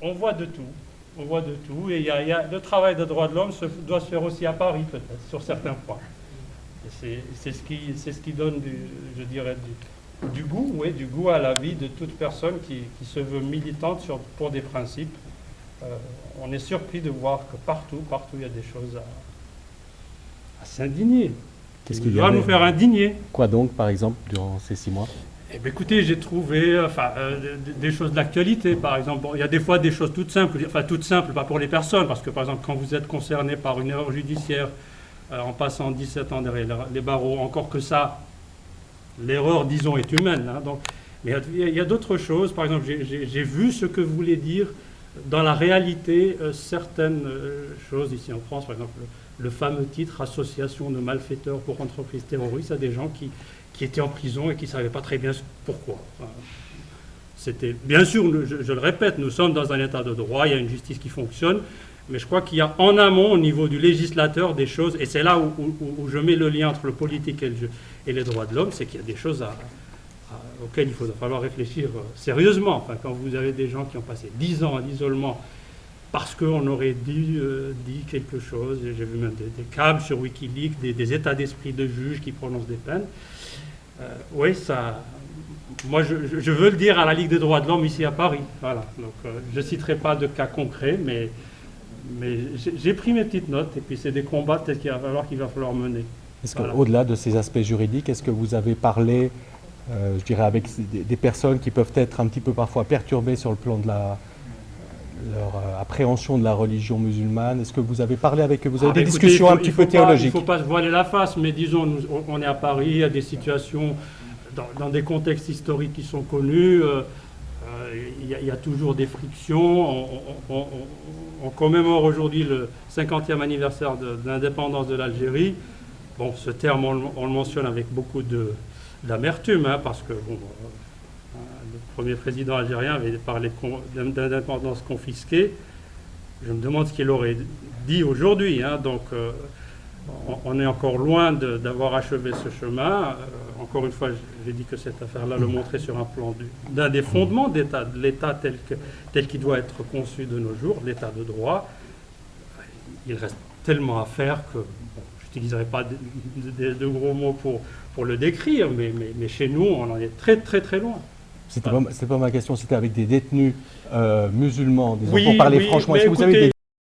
on voit de tout. On voit de tout. Et le travail des droits de l'homme doit se faire aussi à Paris, peut-être, sur certains points. C'est ce qui donne, je dirais, du goût, oui, du goût à la vie de toute personne qui se veut militante pour des principes. On est surpris de voir que partout, il y a des choses à s'indigner. Qu'est-ce qu'il doit nous faire indigner. Quoi donc, par exemple, durant ces 6 mois? Eh bien, écoutez, j'ai trouvé des choses d'actualité, par exemple. Bon, il y a des fois des choses toutes simples, pas pour les personnes, parce que, par exemple, quand vous êtes concerné par une erreur judiciaire, en passant 17 ans derrière les barreaux, encore que ça, l'erreur, disons, est humaine. Hein, donc, mais il y a d'autres choses. Par exemple, j'ai vu ce que voulait dire, dans la réalité, certaines choses ici en France. Par exemple, le fameux titre « Association de malfaiteurs pour entreprises terroristes » à des gens qui étaient en prison et qui ne savaient pas très bien pourquoi. Enfin, c'était, bien sûr, je le répète, nous sommes dans un état de droit, il y a une justice qui fonctionne, mais je crois qu'il y a en amont, au niveau du législateur, des choses, et c'est là où je mets le lien entre le politique et les droits de l'homme, c'est qu'il y a des choses auxquelles il va falloir réfléchir sérieusement. Enfin, quand vous avez des gens qui ont passé 10 ans en isolement parce qu'on aurait dit quelque chose, j'ai vu même des câbles sur Wikileaks, des états d'esprit de juges qui prononcent des peines. Oui, ça. Moi, je veux le dire à la Ligue des droits de l'homme ici à Paris. Voilà. Donc, je ne citerai pas de cas concrets, mais j'ai pris mes petites notes et puis c'est des combats peut-être qu'il va falloir mener. Est-ce qu'au-delà de ces aspects juridiques, est-ce que vous avez parlé, je dirais, avec des personnes qui peuvent être un petit peu parfois perturbées sur le plan de leur appréhension de la religion musulmane? Est-ce que vous avez parlé avec eux? Vous avez des discussions un petit peu théologiques? Il ne faut pas se voiler la face, mais disons, on est à Paris, il y a des situations, dans des contextes historiques qui sont connus, il y a toujours des frictions. On commémore aujourd'hui le 50e anniversaire de l'indépendance de l'Algérie. Bon, ce terme, on le mentionne avec beaucoup d'amertume, hein, parce que bon, le premier président algérien avait parlé d'indépendance confisquée. Je me demande ce qu'il aurait dit aujourd'hui. Hein, donc, on est encore loin d'avoir achevé ce chemin. Encore une fois, j'ai dit que cette affaire-là le montrait sur un plan d'un des fondements de l'État tel qu'il doit être conçu de nos jours, l'État de droit. Il reste tellement à faire que je n'utiliserai pas de gros mots pour le décrire, mais chez nous, on en est très très très loin. C'était pas ma question, c'était avec des détenus musulmans, disons, pour parler franchement. Est-ce que vous avez des